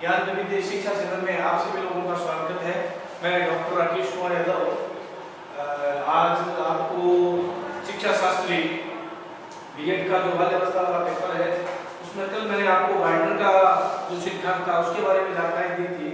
ज्ञान विविध शिक्षा चैनल में आप सभी लोगों का स्वागत है। मैं डॉक्टर राकेश कुमार यादव आज आपको शिक्षा शास्त्री बीएड का जो बाल्यावस्था वाला पेपर है उसमें कल मैंने आपको गार्डनर का जो सिद्धांत था उसके बारे में जानकारी दी थी।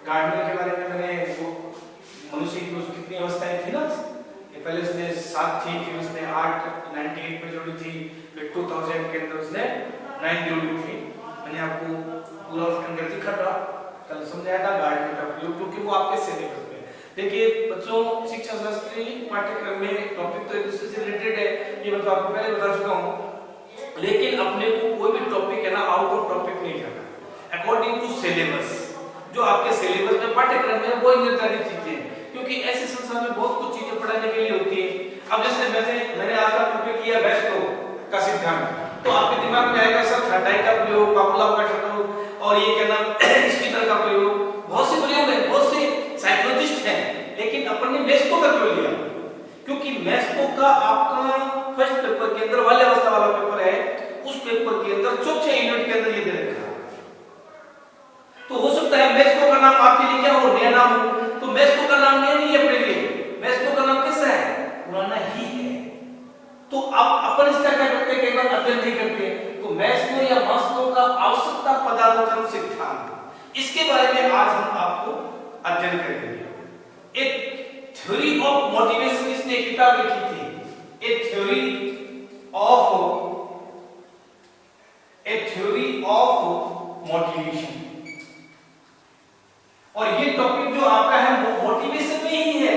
गार्डनर के बारे में मैंने मनुष्य की कितनी अवस्थाएं थी ना, ये पहले उसने 7 थी, फिर उसने 8 98 में जोड़ी थी, फिर 2000 के अंदर उसने 9 जोड़ी थी। मैंने आपको पूरा उसके अंदर दिखा था, कल समझाया था गार्डनर का प्रयोग, क्योंकि वो आपके सिलेबस में। देखिए बच्चों, शिक्षा शास्त्री पाठ्यक्रम में टॉपिक तो एक दूसरे से रिलेटेड है, ये मैं तो आपको पहले बता चुका हूँ, लेकिन अपने को कोई भी टॉपिक है ना आउट ऑफ टॉपिक नहीं जाना। अकॉर्डिंग टू सिलेबस, जो आपके सिलेबस में पाठ्यक्रम में वो निर्धारित चीजें हैं, क्योंकि ऐसे संसार में बहुत कुछ चीजें पढ़ाने के लिए होती है। अब जैसे मैंने आज का टॉपिक किया बेस्टो का सिद्धांत, तो आपके दिमाग में आएगा सर थर्डाई का प्रयोग, पापुला का प्रयोग और ये क्या नाम स्किनर का प्रयोग, बहुत से प्रयोग है, बहुत से साइकोलॉजिस्ट हैं, लेकिन अपन ने मेस्को का क्यों लिया? क्योंकि मेस्को का आपका फर्स्ट पेपर के अंदर बाल्यावस्था वाला पेपर है, उस पेपर के अंदर चौथे यूनिट के अंदर ये दे रखा है। तो हो सकता है मेस्को का नाम आपके लिए क्या हो, नया नाम हो, तो मेस्को का नाम नया नहीं है अपने लिए, मेस्को का नाम कैसा है, पुराना ही है। तो अब अपन इसका क्या करते हैं, कई बार अध्ययन नहीं करते, तो मेस्को या मास्लो का आवश्यकता पदानुक्रम सिद्धांत, इसके बारे में आज हम आपको अध्ययन करेंगे। एक थ्योरी ऑफ मोटिवेशन इसने एक किताब लिखी थी, ए थ्योरी ऑफ मोटिवेशन, और ये टॉपिक जो आपका है वो मोटिवेशन में ही है।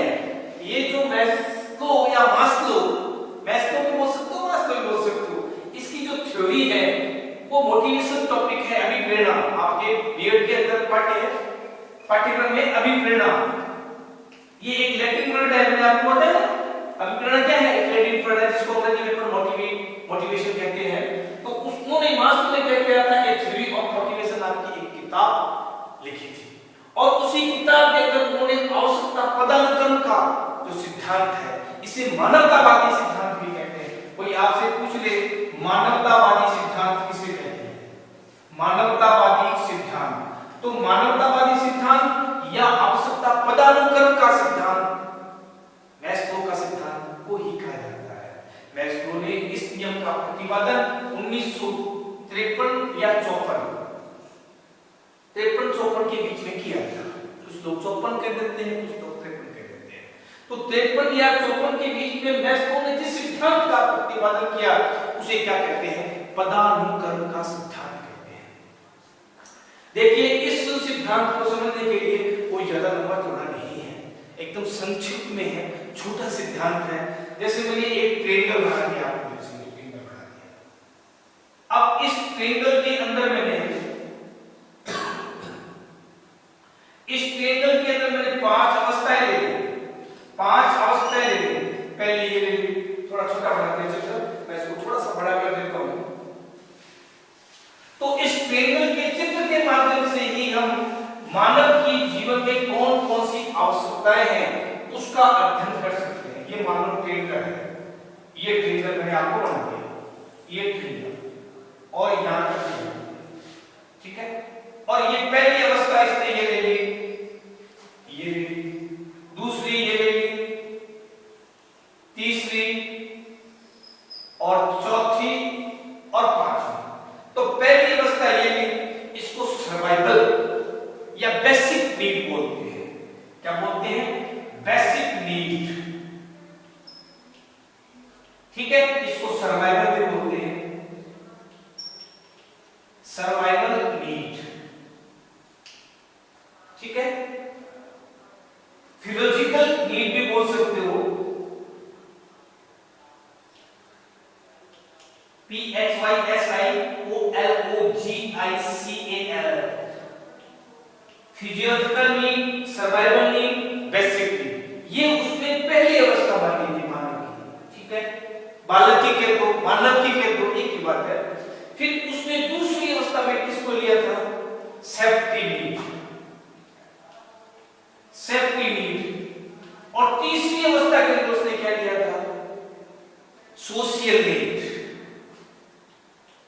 ये जो मेस्लो या मास्लो भी बोल सकते हो, मास्लो भी बोल सकते हो, इसकी जो थ्योरी है वो मोटिवेशन टॉपिक है। अभिप्रेरणा आपके बीएड के अंदर पाठ्यक्रम में अभिप्रेरणा, ये एक लैटिन वर्ड है, मैंने आपको बताया। अभिप्रेरणा क्या है? एक लैटिन वर्ड है जिसको अंग्रेजी में मोटिवेशन कहते हैं। तो उन्होंने मास्लो ने क्या किया था, ए थ्योरी ऑफ मोटिवेशन नाम की एक किताब लिखी थी, और उसी किताब के अंदर उन्होंने आवश्यकता पदानुक्रम का जो सिद्धांत है, इसे मानवतावादी सिद्धांत भी कहते हैं। कोई आपसे पूछ ले मानवतावादी सिद्धांत किसे कहते हैं? मानवतावादी सिद्धांत, तो मानवतावादी सिद्धांत या आवश्यकता पदानुक्रम का सिद्धांत मेस्लो का सिद्धांत को ही कहा जाता है। मेस्लो ने इस नियम का प्रतिपादन 1953 या 53-54 के बीच में किया था। कुछ लोग 54 कह देते हैं, कुछ लोग 53 कह देते हैं। तो 53 या 54 के बीच में मेस्लो ने जिस सिद्धांत का प्रतिपादन किया उसे क्या कहते हैं? पदानुक्रम का सिद्धांत कहते हैं। देखिए इस सिद्धांत को समझने के लिए कोई ज्यादा लंबा चौड़ा नहीं है, एकदम संक्षिप्त में है, छोटा सिद्धांत है। जैसे मैंने एक ट्रायंगल बना दिया आपको, अब इस ट्रायंगल के अंदर मैंने 5 अवस्थाएं ले ली, 5 अवस्थाएं ले ली। पहले ये ले ली, थोड़ा छोटा बनाते हैं, चलो मैं इसको थोड़ा सा बड़ा कर देता हूं। तो इस ट्रायंगल के चित्र के माध्यम से ही हम मानव की जीवन में कौन कौन सी आवश्यकताएं हैं उसका अध्ययन कर सकते हैं। ये मानव ट्रायंगल है, ये ट्रायंगल मैंने आपको बना दिया, ये ट्रायंगल और यहां तक, ठीक है। और ये पहली अवस्था इसने ये ले ली, ये ले ली, दूसरी ये ले ली, तीसरी और चौथी और पांचवी। तो पहली अवस्था ये ली, इसको सर्वाइवल या बेसिक नीड बोलते हैं। क्या बोलते हैं? बेसिक नीड, ठीक है, इसको सर्वाइवल भी बोलते हैं, सर्वाइवल नीड, ठीक है। फिजियोलॉजिकल नीड भी बोल सकते हो, PHYSIOLOGICAL, physiological need, survival need, basic need, ये उसने पहली अवस्था मानी थी मानव की, ठीक है। बालक की कह दो, मानव की कह दो, एक ही बात है। फिर उसने दूसरी अवस्था में किसको लिया था? Safety need, safety need. और तीसरी अवस्था के अंदर उसने क्या लिया था? Social need.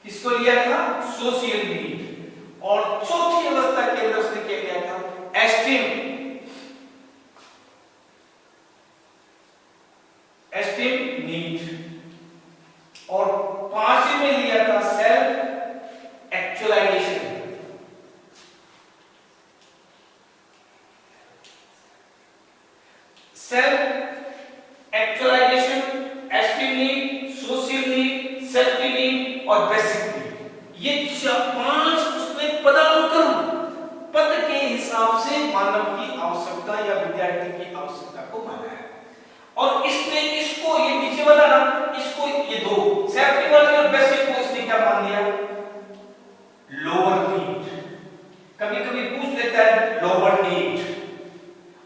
किसको लिया था? Social need. और चौथी अवस्था के self actualisation, esteem need, social need, safety need और बेसिक नीड। ये 5 उसमें पदानुक्रम पद के हिसाब से मानव की आवश्यकता या विद्यार्थी की आवश्यकता को माना है। और इसने इसको ये नीचे वाला ना, इसको ये दो सेफ्टी वाले और बेसिक को इसने क्या मान लिया? Lower need. कभी कभी पूछ लेता है लोअर नीड,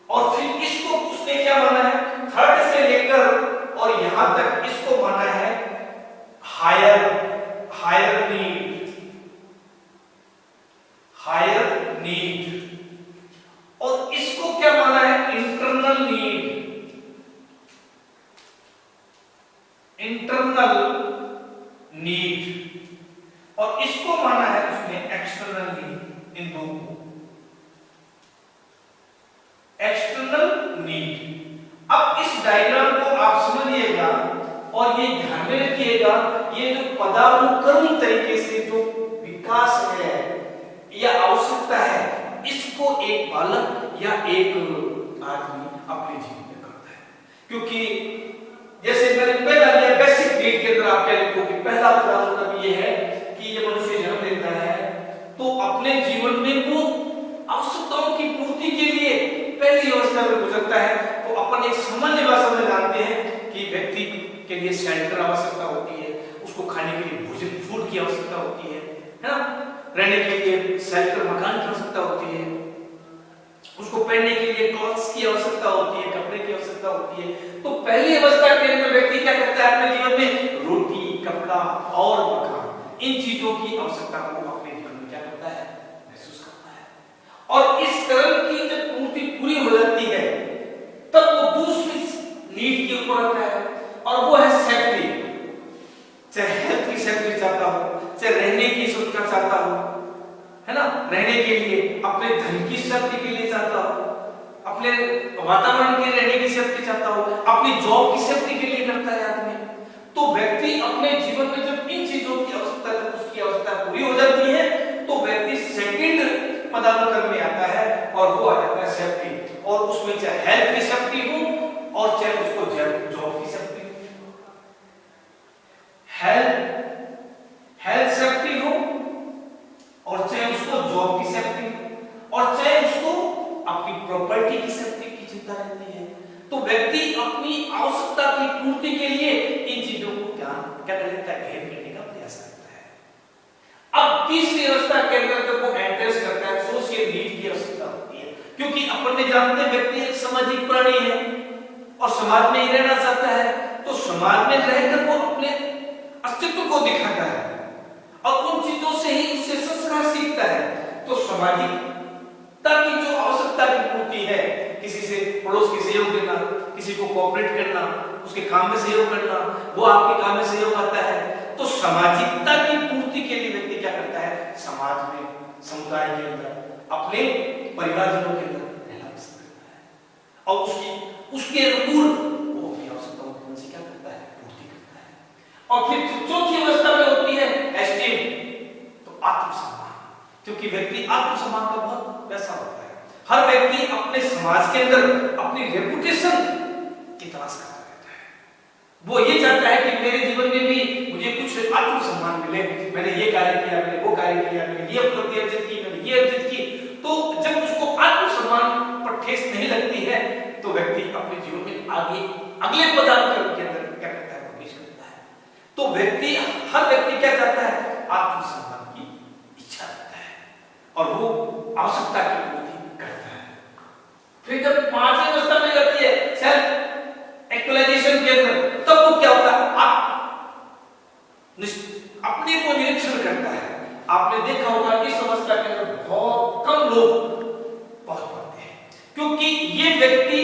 और फिर इसको उसने क्या माना है? थर्ड से लेकर और यहां तक इसको माना है हायर नीड, और इसको क्या माना है? इंटरनल नीड, और इसको माना है उसने एक्सटर्नल नीड। इन दो को एक्सटर्नल नीड। अब इस डायग्राम को आप समझिएगा और ये ध्यान में रखिएगा, ये जो पदानुक्रम तरीके से जो विकास है या आवश्यकता है, इसको एक बालक या एक आदमी अपने जीवन में करता है। क्योंकि जैसे मैंने पहला लिया बेसिक नीड के अंदर आप क्या लिखोगे? पहला पदानुक्रम ये है कि ये मनुष्य जन्म लेता है तो अपने जीवन में वो आवश्यकताओं की पूर्ति के लिए पहली अवस्था में गुजरता है। तो अपन एक सामान्य भाषा में जानते हैं कि व्यक्ति के लिए शेल्टर आवश्यकता होती है, उसको खाने के लिए भोजन फूड की आवश्यकता होती है ना, रहने के लिए शेल्टर मकान की आवश्यकता होती है, उसको पहनने के लिए क्लॉथ्स की आवश्यकता होती है, कपड़े की आवश्यकता होती है। तो पहली अवस्था के अंदर व्यक्ति क्या करता है अपने जीवन में? रोटी, कपड़ा और मकान, इन चीजों की आवश्यकता को अपने जीवन में क्या करता है? महसूस करता है। और इस कर्म की जब पूर्ति पूरी हो जाती है तब वो दूसरी नीड के ऊपर आता है, और वो है सेफ्टी। चाहे हेल्थ की सेफ्टी चाहता हो, चाहे रहने की सुरक्षा चाहता हो, है ना, रहने के लिए, अपने धन की सेफ्टी के लिए चाहता हो, अपने वातावरण के रहने की सेफ्टी चाहता हो, अपनी जॉब की सेफ्टी के लिए करता है आदमी। तो व्यक्ति अपने जीवन में जब इन चीजों की आवश्यकता, जब उसकी आवश्यकता पूरी हो जाती है तो व्यक्ति सेकंड पदानुक्रम में आता है और वो आ जाता है सेफ्टी। और उसमें चाहे हेल्थ की सेफ्टी हो और चाहे उसको जॉब की सेफ्टी हो, हेल्थ सेफ्टी हो और चाहे उसको जॉब की सेफ्टी हो और चाहे उसको अपनी प्रॉपर्टी की सेफ्टी की चिंता रहती है। तो व्यक्ति अपनी आवश्यकता की पूर्ति के लिए इन चीजों को क्या कर लेता है? घेर लेने का प्रयास करता है। अब तीसरी अवस्था के अंदर जब वो एंट्रेंस करता है, सोशल नीड की आवश्यकता होती है। क्योंकि अपन ने जानते हैं व्यक्ति एक सामाजिक प्राणी है और समाज में ही रहना चाहता है, तो समाज में रहकर वो अपने अस्तित्व को दिखाता है और उन चीजों से ही उससे संस्कार सीखता है। तो सामाजिकता की जो आवश्यकता की पूर्ति है, किसी से पड़ोस के सहयोग देना, किसी को कोऑपरेट करना, उसके काम में सहयोग करना, वो आपके काम में सहयोग आता है। तो सामाजिकता की पूर्ति के लिए व्यक्ति क्या करता है? समाज में, समुदाय के अंदर, अपने परिवारजनों के अंदर रहना पसंद करता है और उसके अनुकूल वो अपनी आवश्यकताओं को क्या करता है? पूर्ति करता है। और फिर चौथी अवस्था में होती है एस्टीम, तो आत्मसम्मान। क्योंकि व्यक्ति आत्मसम्मान का बहुत पैसा होता है। हर व्यक्ति अपने समाज के अंदर अपनी रेपुटेशन की तलाश करता रहता है। वो ये चाहता है कि मेरे जीवन में भी मुझे कुछ आत्मसम्मान मिले, मैंने ये कार्य किया, मैंने वो कार्य किया, मैंने ये उपलब्धि अर्जित की, मैंने ये अर्जित की। तो जब उसको आत्मसम्मान पर ठेस नहीं लगती है तो व्यक्ति अपने जीवन में आगे अगले पदानुक्रम के अंदर क्या करता है? प्रवेश करता है। तो हर व्यक्ति क्या चाहता है? आत्मसम्मान की इच्छा रखता है और वो आवश्यकता की पूर्ति करता है। फिर जब पांचवी अवस्था में जाती है सेल्फ एक्चुअलाइजेशन के अंदर, तब वो क्या होता है? अपने को निरीक्षण करता है। आपने देखा होगा इस अवस्था के अंदर बहुत कम लोग पहुंच पाते हैं, क्योंकि ये व्यक्ति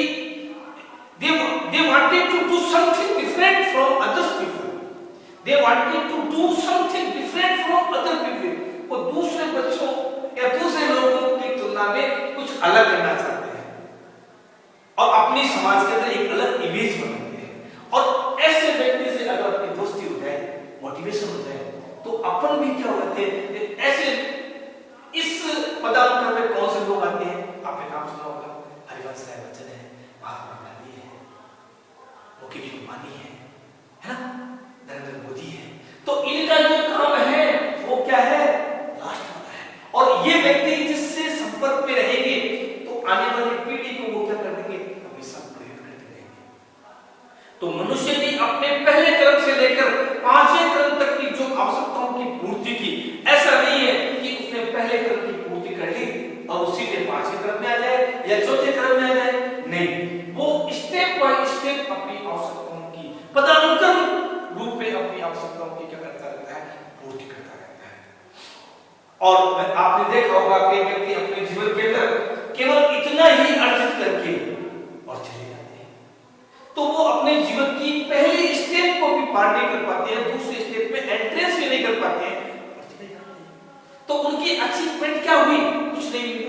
they wanted to do something different from other people. They wanted to do something different from other people. वो दूसरे बच्चों या दूसरे लोगों की तुलना में कुछ अलग करना चाहते हैं और अपनी समाज के अंदर एक अलग इमेज बनाते हैं। और ऐसे व्यक्ति से अगर अपनी दोस्ती हो जाए, मोटिवेशन हो जाए, तो अपन भी क्या होते हैं? ऐसे इस पदानुक्रम में कौन से लोग आते हैं? आपने नाम सुना होगा, हरिवंश राय बच्चन है, महात्मा गांधी है, आने वाली पीढ़ी को वो क्या कर देंगे, हमेशा प्रेरित करते रहेंगे। तो मनुष्य ने अपने पहले क्रम से लेकर पांचवें क्रम तक की जो आवश्यकताओं की पूर्ति की, ऐसा नहीं है कि उसने पहले क्रम की पूर्ति कर ली और सीधे पांचवें क्रम में आ जाए या चौथे क्रम में आ जाए, नहीं, वो स्टेप बाय स्टेप अपनी आवश्यकताओं की पदानुक्रम रूप में अपनी आवश्यकताओं की क्या करता रहता है, पूर्ति करता रहता है। और आपने देखा होगा कि व्यक्ति अपने जीवन के अंदर केवल इतना ही अर्जित करके और चले जाते हैं, तो वो अपने जीवन की पहली स्टेप को भी पार नहीं कर पाते हैं, दूसरे स्टेप में एंट्रेंस भी नहीं कर पाते हैं और चले जाते हैं। तो उनकी अचीवमेंट क्या हुई, कुछ नहीं हुई।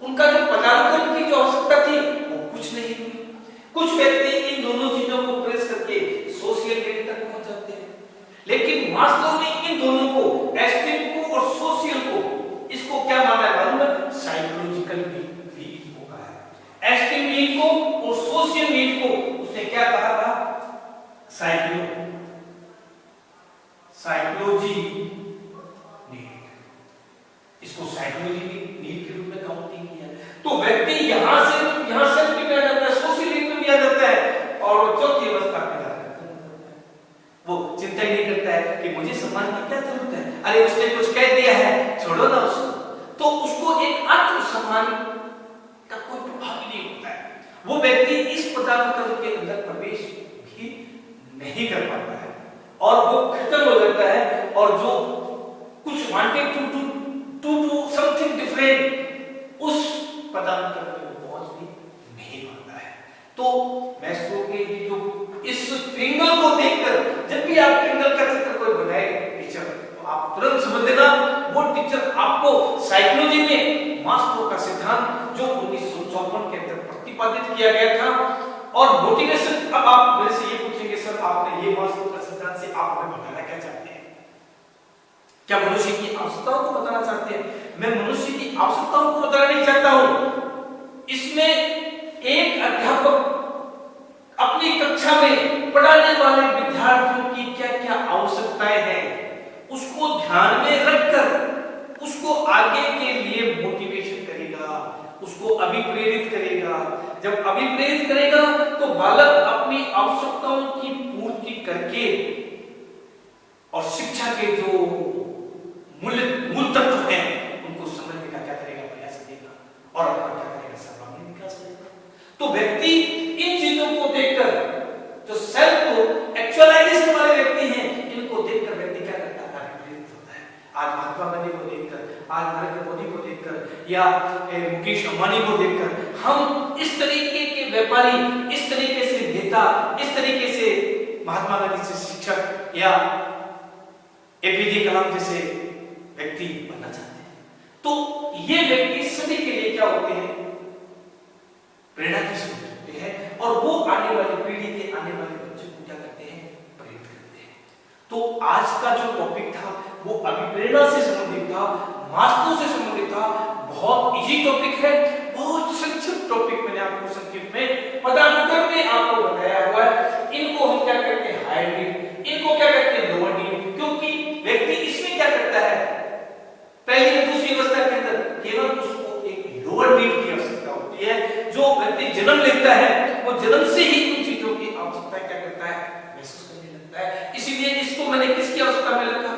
उनका जो पदानुक्रम की जो आवश्यकता थी वो कुछ नहीं हुई। कुछ व्यक्ति इन दोनों चीजों को प्रेस करके सोशल नीड तक पहुंच जाते हैं, लेकिन वास्तव में इन दोनों को, एस्टीम को और सोशल को, इसको क्या माना है मालूम है, साइकोलॉजिकल नीड को कहा है। एस्टीम नीड को और सोशल नीड को उसने क्या कहा था, साइकोलॉजी नीड, इसको साइकोलॉजी नीड के रूप में काउंटिंग किया। तो व्यक्ति यहां से भी आ जाता है, सोशल नीड में भी आ जाता है और चौथी अवस्था में वो चिंता ही नहीं करता है कि मुझे सम्मान की क्या जरूरत है, अरे उसने कुछ कह दिया है छोड़ो ना उसको, तो उसको एक आत्मसम्मान का कोई प्रभाव ही नहीं होता है। वो व्यक्ति इस पदानुक्रम के अंदर प्रवेश भी नहीं कर पाता है और वो खत्म हो जाता है, और जो कुछ wanted to do something different, उस पदानुक्रम में वो पहुंच भी नहीं पाता है। तो मैस्लो के ये जो इस ट्रिंगल को देखकर, जब भी आप ट्रिंगल का चित्र कोई बनाए टीचर, तो आप तुरंत समझ लेना वो टीचर आपको साइकोलॉजी में मास्लो का सिद्धांत जो 1954 के अंदर प्रतिपादित किया गया था, और मोटिवेशन। अब आप मेरे से ये पूछेंगे सर आपने ये मास्लो का सिद्धांत से आप हमें बताना क्या चाहते हैं, क्या मनुष्य की आवश्यकताओं को बताना चाहते हैं? मैं मनुष्य की आवश्यकताओं को बताना नहीं चाहता हूं। इसमें एक अध्यापक अपनी कक्षा में पढ़ाने वाले विद्यार्थियों की क्या क्या आवश्यकताएं हैं उसको ध्यान में रखकर उसको आगे के लिए मोटिवेशन करेगा, उसको अभिप्रेरित करेगा। जब अभिप्रेरित करेगा तो बालक अपनी आवश्यकताओं की पूर्ति करके और शिक्षा के जो मूल तत्व हैं उनको समझने का क्या करेगा, प्रयास करेगा और अपना क्या करेगा, सर्वांगीण विकास करेगा। तो व्यक्ति इन चीजों को देखकर, जो सेल्फ को एक्चुअलाइजेशन वाले व्यक्ति हैं, इनको देखकर व्यक्ति क्या करता है, प्रेरित होता है। आज महात्मा गांधी को देखकर, आज नरेंद्र मोदी को देखकर या मुकेश अंबानी को देखकर हम इस तरीके के व्यापारी, इस तरीके से नेता, इस तरीके से महात्मा गांधी से शिक्षक या एपीजे कलाम जैसे व्यक्ति बनना चाहते हैं। तो ये व्यक्ति सभी के लिए क्या होते हैं, प्रेरणा की स्रोत होते हैं, और वो आने वाली पीढ़ी के आने वाले बच्चों को क्या करते हैं, प्रेरित करते हैं। तो आज का जो टॉपिक था वो अभिप्रेरणा से संबंधित था, मास्लो से संबंधित था। बहुत इजी टॉपिक है, बहुत संक्षिप्त टॉपिक मैंने आपको संक्षिप्त में पदानुक्रम में आपको बताया हुआ है। इनको हम क्या करते हैं, हायर नीड, इनको क्या करते हैं, लोअर नीड, क्योंकि व्यक्ति इसमें क्या करता है, पहली और दूसरी अवस्था के अंदर केवल उसको एक लोअर नीड की आवश्यकता होती है। जो व्यक्ति जन्म लेता है वो जन्म से ही उन चीजों की आवश्यकता क्या करता है, महसूस करने लगता है। इसीलिए इसको मैंने किसकी आवश्यकता में रखा,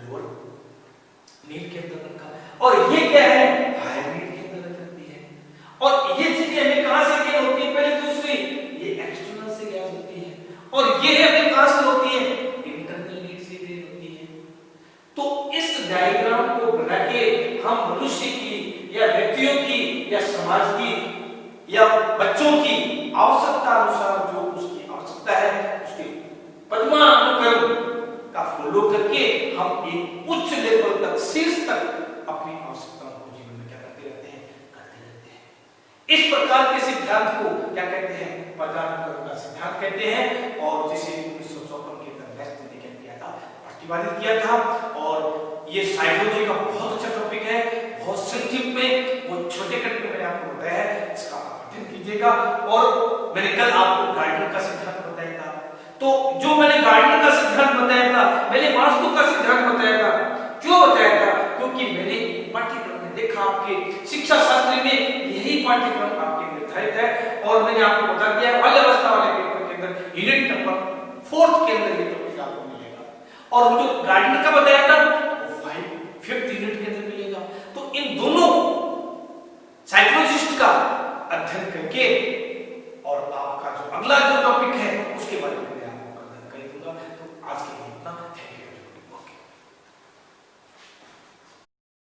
लोअर नीड के अंदर रखा, और ये क्या है, हायर नीड के अंदर रखती है। और ये चीजें हमें कहां से गेन होती है, पहले दूसरी ये एक्सटर्नल से गेन होती है, और ये हमें कहां से होती है, इंटरनल नीड से गेन होती है। तो इस डायग्राम को बना के हम मनुष्य की या व्यक्तियों की या समाज की या बच्चों की आवश्यकता अनुसार जो उसकी आवश्यकता है उसके पदानुक्रम का फॉलो करके हम एक उच्च लेवल तक, शीर्ष तक अपनी आवश्यकताओं को जीवन में क्या करते रहते हैं, करते रहते हैं। इस प्रकार के सिद्धांत को क्या कहते हैं, पदानुक्रम का सिद्धांत कहते हैं, और जिसे 1954 के अंदर मैस्लो ने क्या किया था, प्रतिपादित किया था। और ये साइकोलॉजी का बहुत अच्छा टॉपिक है, बहुत संक्षिप्त में, वो छोटे कट में मैंने आपको बताया है, इसका अध्ययन कीजिएगा। और मैंने कल आपको गार्डनर का सिद्धांत बताया था, तो जो मैंने गार्डनर का सिद्धांत बताया था, मैंने मास्लो का सिद्धांत बताया था। क्यों बताया था, क्योंकि मैंने पाठ्यक्रम में देखा, आपके शिक्षा शास्त्री में यही पाठ्यक्रम आपके निर्धारित है। और मैंने आपको बता दिया बाल्यावस्था वाले पेपर के अंदर यूनिट नंबर 4 के अंदर ये टॉपिक आपको मिलेगा। और वो जो गार्डन का बताया था